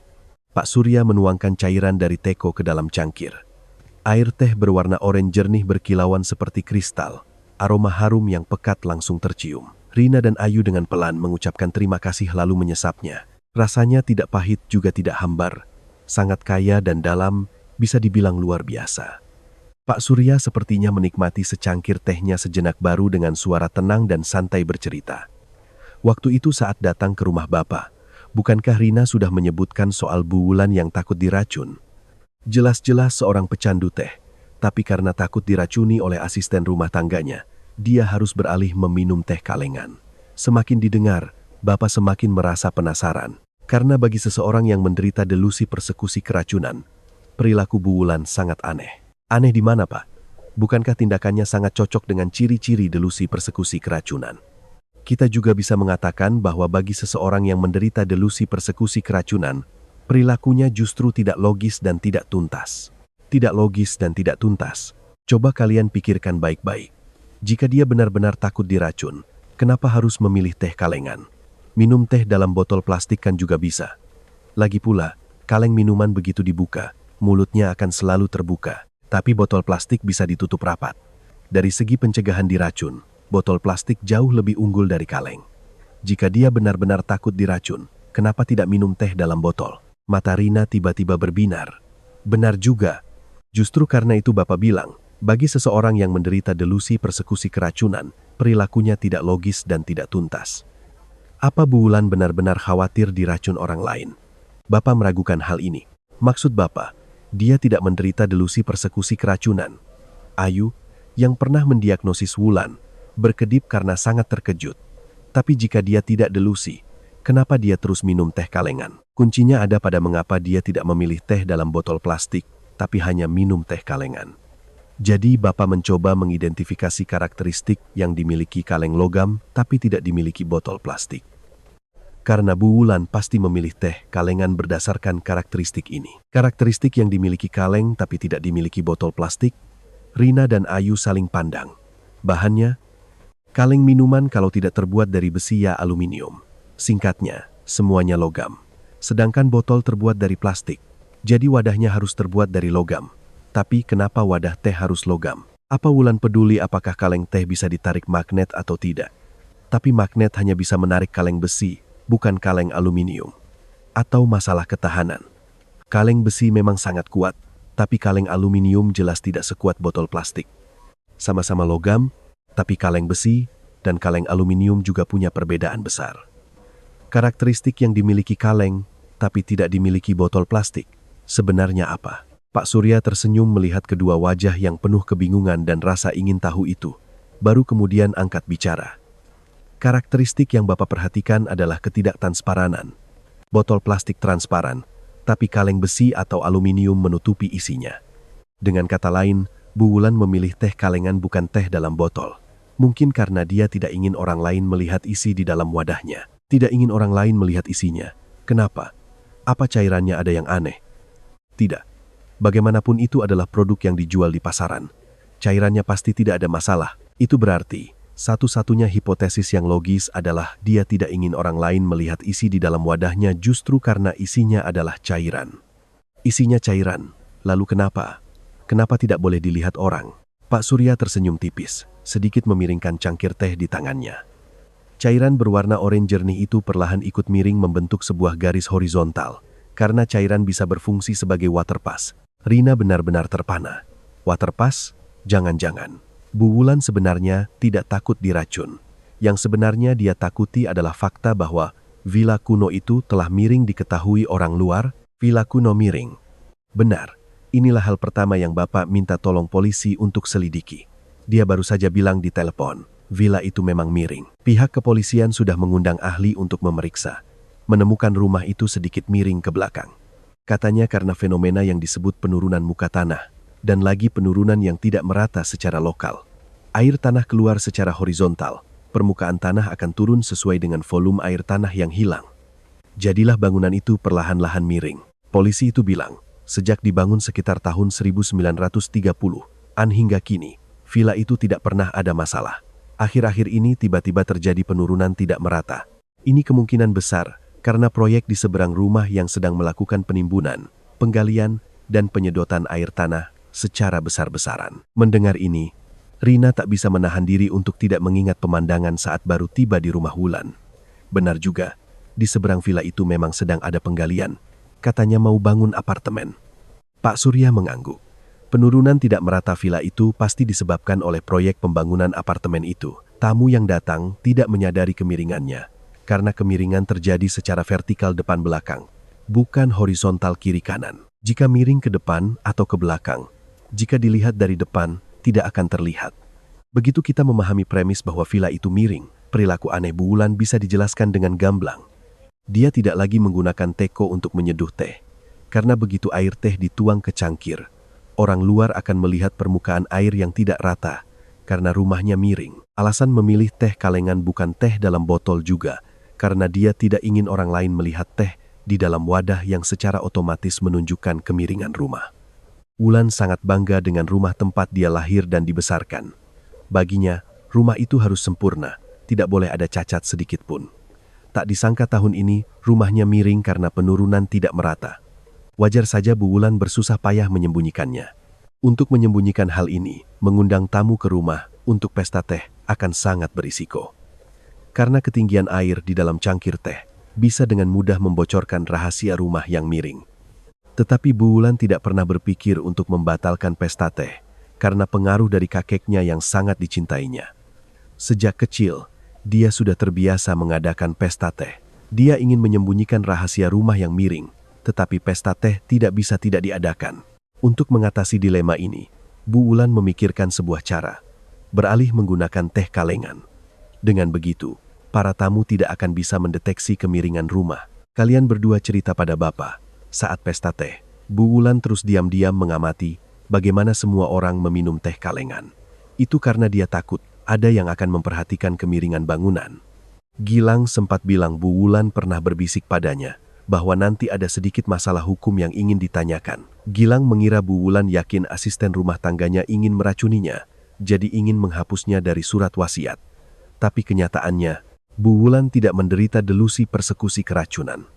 Pak Surya menuangkan cairan dari teko ke dalam cangkir. Air teh berwarna oranye jernih berkilauan seperti kristal. Aroma harum yang pekat langsung tercium. Rina dan Ayu dengan pelan mengucapkan terima kasih lalu menyesapnya. Rasanya tidak pahit juga tidak hambar. Sangat kaya dan dalam, bisa dibilang luar biasa. Pak Surya sepertinya menikmati secangkir tehnya sejenak baru dengan suara tenang dan santai bercerita. Waktu itu saat datang ke rumah Bapak, bukankah Rina sudah menyebutkan soal Bu Wulan yang takut diracun? Jelas-jelas seorang pecandu teh, tapi karena takut diracuni oleh asisten rumah tangganya, dia harus beralih meminum teh kalengan. Semakin didengar, Bapak semakin merasa penasaran. Karena bagi seseorang yang menderita delusi persekusi keracunan, perilaku Bu Wulan sangat aneh. Aneh di mana, Pak? Bukankah tindakannya sangat cocok dengan ciri-ciri delusi persekusi keracunan? Kita juga bisa mengatakan bahwa bagi seseorang yang menderita delusi persekusi keracunan, perilakunya justru tidak logis dan tidak tuntas. Tidak logis dan tidak tuntas. Coba kalian pikirkan baik-baik. Jika dia benar-benar takut diracun, kenapa harus memilih teh kalengan? Minum teh dalam botol plastik kan juga bisa. Lagi pula, kaleng minuman begitu dibuka, mulutnya akan selalu terbuka. Tapi botol plastik bisa ditutup rapat. Dari segi pencegahan diracun, botol plastik jauh lebih unggul dari kaleng. Jika dia benar-benar takut diracun, kenapa tidak minum teh dalam botol? Mata Rina tiba-tiba berbinar. Benar juga. Justru karena itu Bapak bilang, bagi seseorang yang menderita delusi persekusi keracunan, perilakunya tidak logis dan tidak tuntas. Apa Bu Wulan benar-benar khawatir diracun orang lain? Bapak meragukan hal ini. Maksud Bapak, dia tidak menderita delusi persekusi keracunan. Ayu, yang pernah mendiagnosis Wulan, berkedip karena sangat terkejut. Tapi jika dia tidak delusi, kenapa dia terus minum teh kalengan? Kuncinya ada pada mengapa dia tidak memilih teh dalam botol plastik, tapi hanya minum teh kalengan. Jadi Bapak mencoba mengidentifikasi karakteristik yang dimiliki kaleng logam, tapi tidak dimiliki botol plastik. Karena Bu Wulan pasti memilih teh kalengan berdasarkan karakteristik ini. Karakteristik yang dimiliki kaleng tapi tidak dimiliki botol plastik, Rina dan Ayu saling pandang. Bahannya, kaleng minuman kalau tidak terbuat dari besi ya aluminium. Singkatnya, semuanya logam. Sedangkan botol terbuat dari plastik, jadi wadahnya harus terbuat dari logam. Tapi kenapa wadah teh harus logam? Apa Wulan peduli apakah kaleng teh bisa ditarik magnet atau tidak? Tapi magnet hanya bisa menarik kaleng besi, bukan kaleng aluminium. Atau masalah ketahanan. Kaleng besi memang sangat kuat, tapi kaleng aluminium jelas tidak sekuat botol plastik. Sama-sama logam, tapi kaleng besi dan kaleng aluminium juga punya perbedaan besar. Karakteristik yang dimiliki kaleng, tapi tidak dimiliki botol plastik, sebenarnya apa? Pak Surya tersenyum melihat kedua wajah yang penuh kebingungan dan rasa ingin tahu itu. Baru kemudian angkat bicara. Karakteristik yang Bapak perhatikan adalah ketidaktransparan. Botol plastik transparan, tapi kaleng besi atau aluminium menutupi isinya. Dengan kata lain, Bu Wulan memilih teh kalengan bukan teh dalam botol. Mungkin karena dia tidak ingin orang lain melihat isi di dalam wadahnya. Tidak ingin orang lain melihat isinya. Kenapa? Apa cairannya ada yang aneh? Tidak. Bagaimanapun itu adalah produk yang dijual di pasaran. Cairannya pasti tidak ada masalah. Itu berarti satu-satunya hipotesis yang logis adalah dia tidak ingin orang lain melihat isi di dalam wadahnya justru karena isinya adalah cairan. Isinya cairan, lalu kenapa? Kenapa tidak boleh dilihat orang? Pak Surya tersenyum tipis, sedikit memiringkan cangkir teh di tangannya. Cairan berwarna oranye jernih itu perlahan ikut miring membentuk sebuah garis horizontal. Karena cairan bisa berfungsi sebagai waterpass, Rina benar-benar terpana. Waterpass? Jangan-jangan Bu Wulan sebenarnya tidak takut diracun. Yang sebenarnya dia takuti adalah fakta bahwa villa kuno itu telah miring diketahui orang luar. Villa kuno miring. Benar, inilah hal pertama yang Bapak minta tolong polisi untuk selidiki. Dia baru saja bilang di telepon, villa itu memang miring. Pihak kepolisian sudah mengundang ahli untuk memeriksa. Menemukan rumah itu sedikit miring ke belakang. Katanya karena fenomena yang disebut penurunan muka tanah. Dan lagi penurunan yang tidak merata secara lokal. Air tanah keluar secara horizontal, permukaan tanah akan turun sesuai dengan volume air tanah yang hilang. Jadilah bangunan itu perlahan-lahan miring. Polisi itu bilang, Sejak dibangun sekitar tahun 1930-an hingga kini, villa itu tidak pernah ada masalah. Akhir-akhir ini tiba-tiba terjadi penurunan tidak merata. Ini kemungkinan besar karena proyek di seberang rumah yang sedang melakukan penimbunan, penggalian, dan penyedotan air tanah secara besar-besaran. Mendengar ini, Rina tak bisa menahan diri untuk tidak mengingat pemandangan saat baru tiba di rumah Wulan. Benar juga, di seberang villa itu memang sedang ada penggalian. Katanya mau bangun apartemen. Pak Surya mengangguk. Penurunan tidak merata villa itu pasti disebabkan oleh proyek pembangunan apartemen itu. Tamu yang datang tidak menyadari kemiringannya, karena kemiringan terjadi secara vertikal depan belakang, bukan horizontal kiri kanan. Jika miring ke depan atau ke belakang, jika dilihat dari depan, tidak akan terlihat. Begitu kita memahami premis bahwa villa itu miring, perilaku aneh Bu Wulan bisa dijelaskan dengan gamblang. Dia tidak lagi menggunakan teko untuk menyeduh teh, karena begitu air teh dituang ke cangkir, orang luar akan melihat permukaan air yang tidak rata, karena rumahnya miring. Alasan memilih teh kalengan bukan teh dalam botol juga, karena dia tidak ingin orang lain melihat teh di dalam wadah yang secara otomatis menunjukkan kemiringan rumah. Wulan sangat bangga dengan rumah tempat dia lahir dan dibesarkan. Baginya, rumah itu harus sempurna, tidak boleh ada cacat sedikit pun. Tak disangka tahun ini, rumahnya miring karena penurunan tidak merata. Wajar saja Bu Wulan bersusah payah menyembunyikannya. Untuk menyembunyikan hal ini, mengundang tamu ke rumah untuk pesta teh akan sangat berisiko. Karena ketinggian air di dalam cangkir teh bisa dengan mudah membocorkan rahasia rumah yang miring. Tetapi Bu Wulan tidak pernah berpikir untuk membatalkan pesta teh karena pengaruh dari kakeknya yang sangat dicintainya. Sejak kecil, dia sudah terbiasa mengadakan pesta teh. Dia ingin menyembunyikan rahasia rumah yang miring, tetapi pesta teh tidak bisa tidak diadakan. Untuk mengatasi dilema ini, Bu Wulan memikirkan sebuah cara, beralih menggunakan teh kalengan. Dengan begitu, para tamu tidak akan bisa mendeteksi kemiringan rumah. Kalian berdua cerita pada Bapak. Saat pesta teh, Bu Wulan terus diam-diam mengamati bagaimana semua orang meminum teh kalengan. Itu karena dia takut ada yang akan memperhatikan kemiringan bangunan. Gilang sempat bilang Bu Wulan pernah berbisik padanya bahwa nanti ada sedikit masalah hukum yang ingin ditanyakan. Gilang mengira Bu Wulan yakin asisten rumah tangganya ingin meracuninya, jadi ingin menghapusnya dari surat wasiat. Tapi kenyataannya, Bu Wulan tidak menderita delusi persekusi keracunan.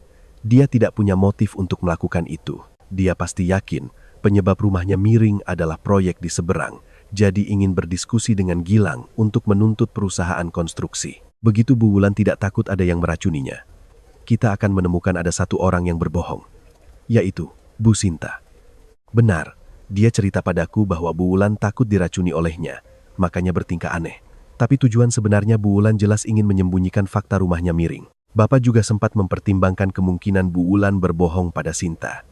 Dia tidak punya motif untuk melakukan itu. Dia pasti yakin penyebab rumahnya miring adalah proyek di seberang, jadi ingin berdiskusi dengan Gilang untuk menuntut perusahaan konstruksi. Begitu Bu Wulan tidak takut ada yang meracuninya, kita akan menemukan ada satu orang yang berbohong, yaitu Bu Sinta. Benar, dia cerita padaku bahwa Bu Wulan takut diracuni olehnya, makanya bertingkah aneh. Tapi tujuan sebenarnya Bu Wulan jelas ingin menyembunyikan fakta rumahnya miring. Bapak juga sempat mempertimbangkan kemungkinan Bu Wulan berbohong pada Sinta.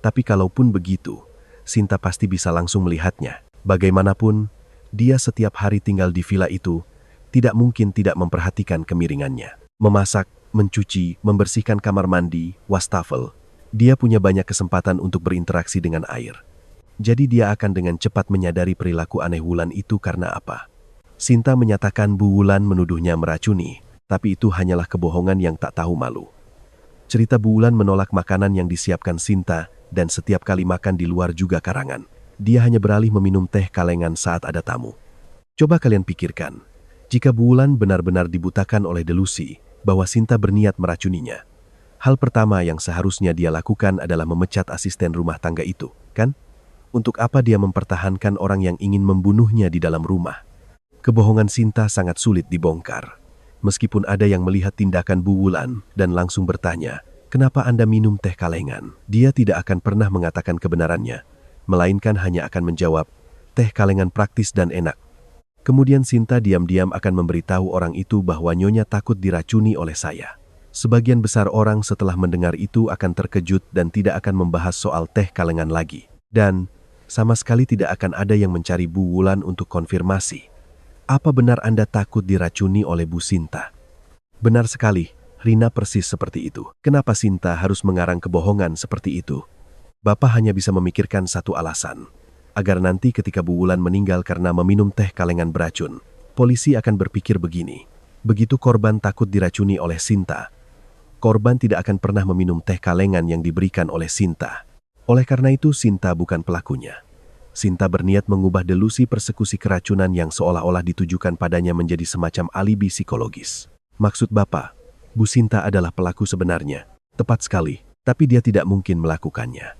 Tapi kalaupun begitu, Sinta pasti bisa langsung melihatnya. Bagaimanapun, dia setiap hari tinggal di villa itu, tidak mungkin tidak memperhatikan kemiringannya. Memasak, mencuci, membersihkan kamar mandi, wastafel. Dia punya banyak kesempatan untuk berinteraksi dengan air. Jadi dia akan dengan cepat menyadari perilaku aneh Wulan itu karena apa. Sinta menyatakan Bu Wulan menuduhnya meracuni, tapi itu hanyalah kebohongan yang tak tahu malu. Cerita Bu Wulan menolak makanan yang disiapkan Sinta dan setiap kali makan di luar juga karangan. Dia hanya beralih meminum teh kalengan saat ada tamu. Coba kalian pikirkan, jika Bu Wulan benar-benar dibutakan oleh delusi bahwa Sinta berniat meracuninya. Hal pertama yang seharusnya dia lakukan adalah memecat asisten rumah tangga itu, kan? Untuk apa dia mempertahankan orang yang ingin membunuhnya di dalam rumah? Kebohongan Sinta sangat sulit dibongkar. Meskipun ada yang melihat tindakan Bu Wulan dan langsung bertanya, "Kenapa Anda minum teh kalengan?" Dia tidak akan pernah mengatakan kebenarannya, melainkan hanya akan menjawab, "Teh kalengan praktis dan enak." Kemudian Sinta diam-diam akan memberitahu orang itu bahwa Nyonya takut diracuni oleh saya. Sebagian besar orang setelah mendengar itu akan terkejut dan tidak akan membahas soal teh kalengan lagi. Dan sama sekali tidak akan ada yang mencari Bu Wulan untuk konfirmasi. Apa benar Anda takut diracuni oleh Bu Sinta? Benar sekali, Rina persis seperti itu. Kenapa Sinta harus mengarang kebohongan seperti itu? Bapak hanya bisa memikirkan satu alasan. Agar nanti ketika Bu Wulan meninggal karena meminum teh kalengan beracun, polisi akan berpikir begini. Begitu korban takut diracuni oleh Sinta, korban tidak akan pernah meminum teh kalengan yang diberikan oleh Sinta. Oleh karena itu, Sinta bukan pelakunya. Sinta berniat mengubah delusi persekusi keracunan yang seolah-olah ditujukan padanya menjadi semacam alibi psikologis. Maksud Bapak, Bu Sinta adalah pelaku sebenarnya. Tepat sekali, tapi dia tidak mungkin melakukannya.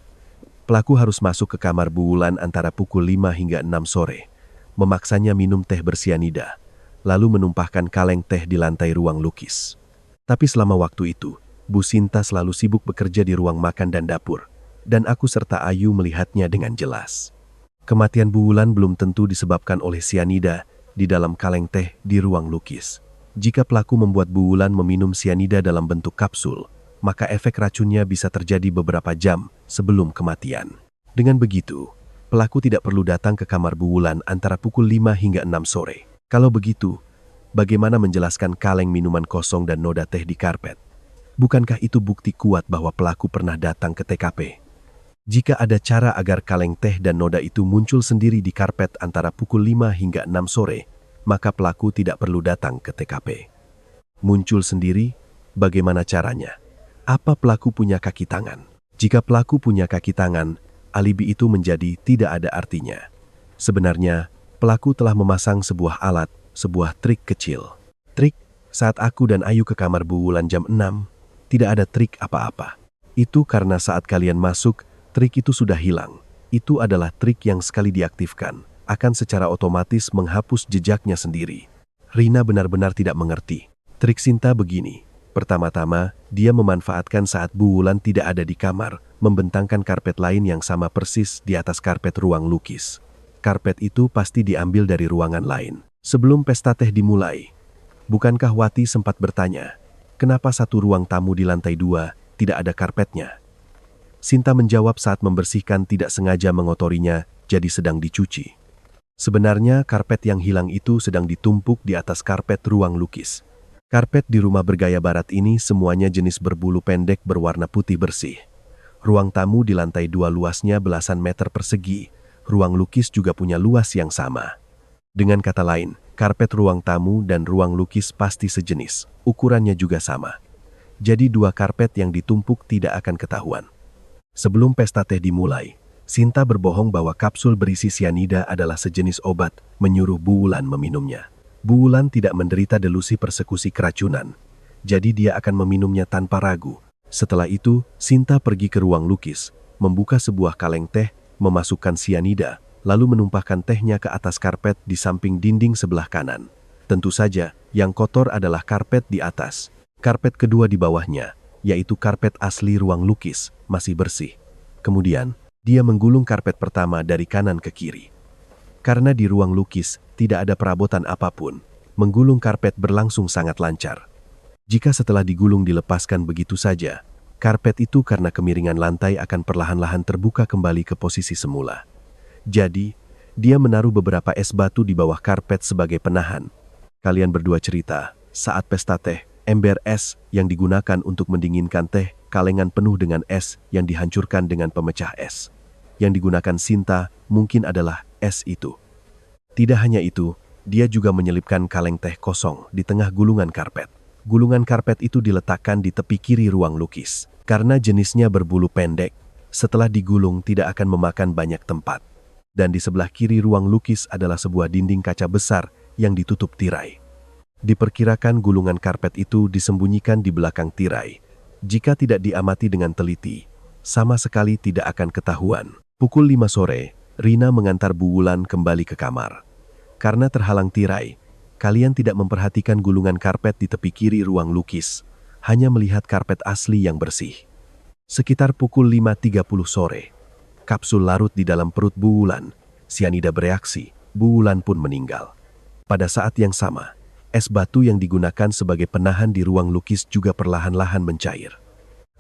Pelaku harus masuk ke kamar Bu Wulan antara pukul 5 hingga 6 sore, memaksanya minum teh bersianida, lalu menumpahkan kaleng teh di lantai ruang lukis. Tapi selama waktu itu, Bu Sinta selalu sibuk bekerja di ruang makan dan dapur, dan aku serta Ayu melihatnya dengan jelas. Kematian Bu Wulan belum tentu disebabkan oleh sianida di dalam kaleng teh di ruang lukis. Jika pelaku membuat Bu Wulan meminum sianida dalam bentuk kapsul, maka efek racunnya bisa terjadi beberapa jam sebelum kematian. Dengan begitu, pelaku tidak perlu datang ke kamar Bu Wulan antara pukul 5 hingga 6 sore. Kalau begitu, bagaimana menjelaskan kaleng minuman kosong dan noda teh di karpet? Bukankah itu bukti kuat bahwa pelaku pernah datang ke TKP? Jika ada cara agar kaleng teh dan noda itu muncul sendiri di karpet antara pukul 5 hingga 6 sore, maka pelaku tidak perlu datang ke TKP. Muncul sendiri, bagaimana caranya? Apa pelaku punya kaki tangan? Jika pelaku punya kaki tangan, alibi itu menjadi tidak ada artinya. Sebenarnya, pelaku telah memasang sebuah alat, sebuah trik kecil. Trik, saat aku dan Ayu ke kamar Bu Wulan jam 6, tidak ada trik apa-apa. Itu karena saat kalian masuk, trik itu sudah hilang. Itu adalah trik yang sekali diaktifkan, akan secara otomatis menghapus jejaknya sendiri. Rina benar-benar tidak mengerti. Trik Sinta begini. Pertama-tama, dia memanfaatkan saat Bu Wulan tidak ada di kamar, membentangkan karpet lain yang sama persis di atas karpet ruang lukis. Karpet itu pasti diambil dari ruangan lain. Sebelum pesta teh dimulai, bukankah Wati sempat bertanya, kenapa satu ruang tamu di lantai 2 tidak ada karpetnya? Sinta menjawab saat membersihkan tidak sengaja mengotorinya, jadi sedang dicuci. Sebenarnya karpet yang hilang itu sedang ditumpuk di atas karpet ruang lukis. Karpet di rumah bergaya barat ini semuanya jenis berbulu pendek berwarna putih bersih. Ruang tamu di lantai 2 luasnya belasan meter persegi, ruang lukis juga punya luas yang sama. Dengan kata lain, karpet ruang tamu dan ruang lukis pasti sejenis, ukurannya juga sama. Jadi dua karpet yang ditumpuk tidak akan ketahuan. Sebelum pesta teh dimulai, Sinta berbohong bahwa kapsul berisi sianida adalah sejenis obat, menyuruh Bu Wulan meminumnya. Bu Wulan tidak menderita delusi persekusi keracunan, jadi dia akan meminumnya tanpa ragu. Setelah itu, Sinta pergi ke ruang lukis, membuka sebuah kaleng teh, memasukkan sianida, lalu menumpahkan tehnya ke atas karpet di samping dinding sebelah kanan. Tentu saja, yang kotor adalah karpet di atas. Karpet kedua di bawahnya, yaitu karpet asli ruang lukis, masih bersih. Kemudian, dia menggulung karpet pertama dari kanan ke kiri. Karena di ruang lukis tidak ada perabotan apapun, menggulung karpet berlangsung sangat lancar. Jika setelah digulung dilepaskan begitu saja, karpet itu karena kemiringan lantai akan perlahan-lahan terbuka kembali ke posisi semula. Jadi, dia menaruh beberapa es batu di bawah karpet sebagai penahan. Kalian berdua cerita, saat pesta teh, ember es yang digunakan untuk mendinginkan teh, kalengan penuh dengan es yang dihancurkan dengan pemecah es. Yang digunakan Sinta mungkin adalah es itu. Tidak hanya itu, dia juga menyelipkan kaleng teh kosong di tengah gulungan karpet. Gulungan karpet itu diletakkan di tepi kiri ruang lukis. Karena jenisnya berbulu pendek, setelah digulung tidak akan memakan banyak tempat. Dan di sebelah kiri ruang lukis adalah sebuah dinding kaca besar yang ditutup tirai. Diperkirakan gulungan karpet itu disembunyikan di belakang tirai. Jika tidak diamati dengan teliti, sama sekali tidak akan ketahuan. Pukul 5 sore, Rina mengantar Bu Wulan kembali ke kamar. Karena terhalang tirai, kalian tidak memperhatikan gulungan karpet di tepi kiri ruang lukis, hanya melihat karpet asli yang bersih. Sekitar pukul 5.30 sore, kapsul larut di dalam perut Bu Wulan. Sianida bereaksi, Bu Wulan pun meninggal. Pada saat yang sama, es batu yang digunakan sebagai penahan di ruang lukis juga perlahan-lahan mencair.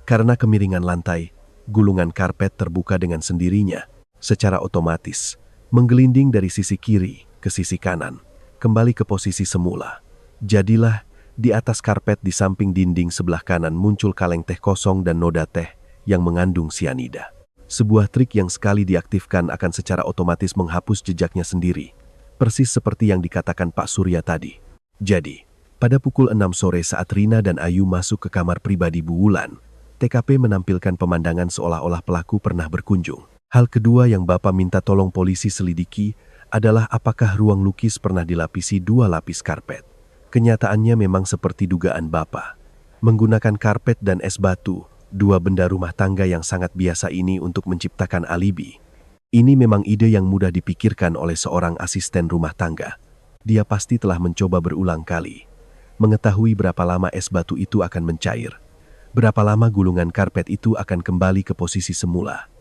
Karena kemiringan lantai, gulungan karpet terbuka dengan sendirinya, secara otomatis, menggelinding dari sisi kiri ke sisi kanan, kembali ke posisi semula. Jadilah, di atas karpet di samping dinding sebelah kanan muncul kaleng teh kosong dan noda teh yang mengandung sianida. Sebuah trik yang sekali diaktifkan akan secara otomatis menghapus jejaknya sendiri, persis seperti yang dikatakan Pak Surya tadi. Jadi, pada pukul 6 sore saat Rina dan Ayu masuk ke kamar pribadi Bu Wulan, TKP menampilkan pemandangan seolah-olah pelaku pernah berkunjung. Hal kedua yang Bapak minta tolong polisi selidiki adalah apakah ruang lukis pernah dilapisi 2 lapis karpet. Kenyataannya memang seperti dugaan Bapak. Menggunakan karpet dan es batu, 2 benda rumah tangga yang sangat biasa ini untuk menciptakan alibi. Ini memang ide yang mudah dipikirkan oleh seorang asisten rumah tangga. Dia pasti telah mencoba berulang kali. Mengetahui berapa lama es batu itu akan mencair. Berapa lama gulungan karpet itu akan kembali ke posisi semula.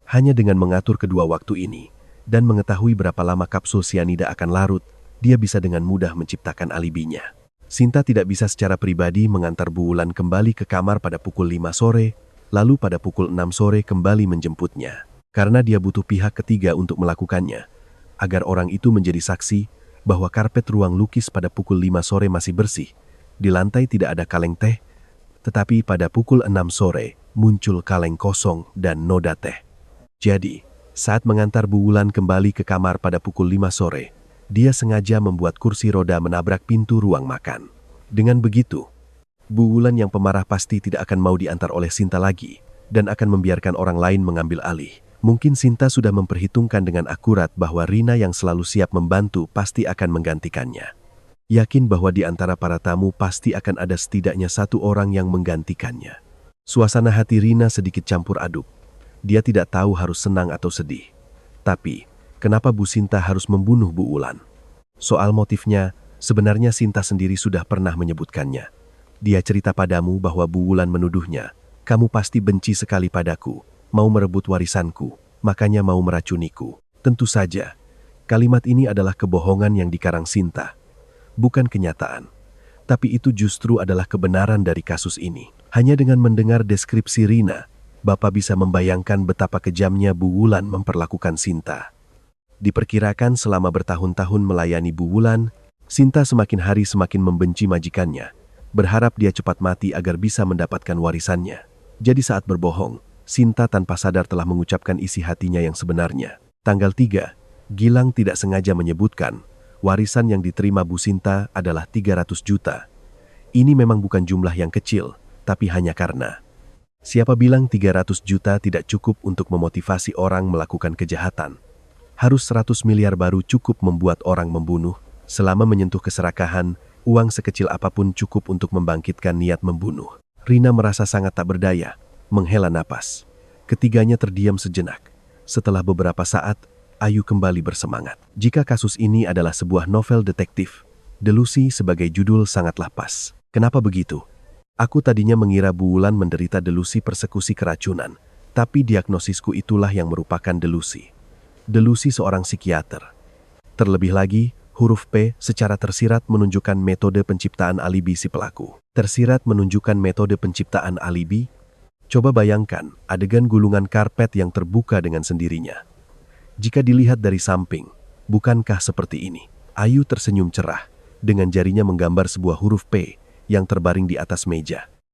Hanya dengan mengatur kedua waktu ini, dan mengetahui berapa lama kapsul sianida akan larut, dia bisa dengan mudah menciptakan alibinya. Sinta tidak bisa secara pribadi mengantar Bu Wulan kembali ke kamar pada pukul 5 sore, lalu pada pukul 6 sore kembali menjemputnya. Karena dia butuh pihak ketiga untuk melakukannya, agar orang itu menjadi saksi bahwa karpet ruang lukis pada pukul 5 sore masih bersih. Di lantai tidak ada kaleng teh, tetapi pada pukul 6 sore muncul kaleng kosong dan noda teh. Jadi, saat mengantar Bu Wulan kembali ke kamar pada pukul 5 sore, dia sengaja membuat kursi roda menabrak pintu ruang makan. Dengan begitu, Bu Wulan yang pemarah pasti tidak akan mau diantar oleh Sinta lagi dan akan membiarkan orang lain mengambil alih. Mungkin Sinta sudah memperhitungkan dengan akurat bahwa Rina yang selalu siap membantu pasti akan menggantikannya. Yakin bahwa di antara para tamu pasti akan ada setidaknya 1 orang yang menggantikannya. Suasana hati Rina sedikit campur aduk. Dia tidak tahu harus senang atau sedih. Tapi, kenapa Bu Sinta harus membunuh Bu Wulan? Soal motifnya, sebenarnya Sinta sendiri sudah pernah menyebutkannya. Dia cerita padamu bahwa Bu Wulan menuduhnya, "Kamu pasti benci sekali padaku, mau merebut warisanku, makanya mau meracuniku." Tentu saja, kalimat ini adalah kebohongan yang dikarang Sinta. Bukan kenyataan, tapi itu justru adalah kebenaran dari kasus ini. Hanya dengan mendengar deskripsi Rina, Bapak bisa membayangkan betapa kejamnya Bu Wulan memperlakukan Sinta. Diperkirakan selama bertahun-tahun melayani Bu Wulan, Sinta semakin hari semakin membenci majikannya, berharap dia cepat mati agar bisa mendapatkan warisannya. Jadi saat berbohong, Sinta tanpa sadar telah mengucapkan isi hatinya yang sebenarnya. Tanggal 3, Gilang tidak sengaja menyebutkan warisan yang diterima Bu Sinta adalah 300 juta. Ini memang bukan jumlah yang kecil, tapi hanya karena siapa bilang 300 juta tidak cukup untuk memotivasi orang melakukan kejahatan. Harus 100 miliar baru cukup membuat orang membunuh. Selama menyentuh keserakahan, uang sekecil apapun cukup untuk membangkitkan niat membunuh. Rina merasa sangat tak berdaya, menghela napas. Ketiganya terdiam sejenak. Setelah beberapa saat, Ayu kembali bersemangat. Jika kasus ini adalah sebuah novel detektif, Delusi sebagai judul sangatlah pas. Kenapa begitu? Aku tadinya mengira Bu Wulan menderita delusi persekusi keracunan, tapi diagnosisku itulah yang merupakan delusi. Delusi seorang psikiater. Terlebih lagi, huruf P secara tersirat menunjukkan metode penciptaan alibi si pelaku. Tersirat menunjukkan metode penciptaan alibi. Coba bayangkan adegan gulungan karpet yang terbuka dengan sendirinya. Jika dilihat dari samping, bukankah seperti ini? Ayu tersenyum cerah, dengan jarinya menggambar sebuah huruf P yang terbaring di atas meja.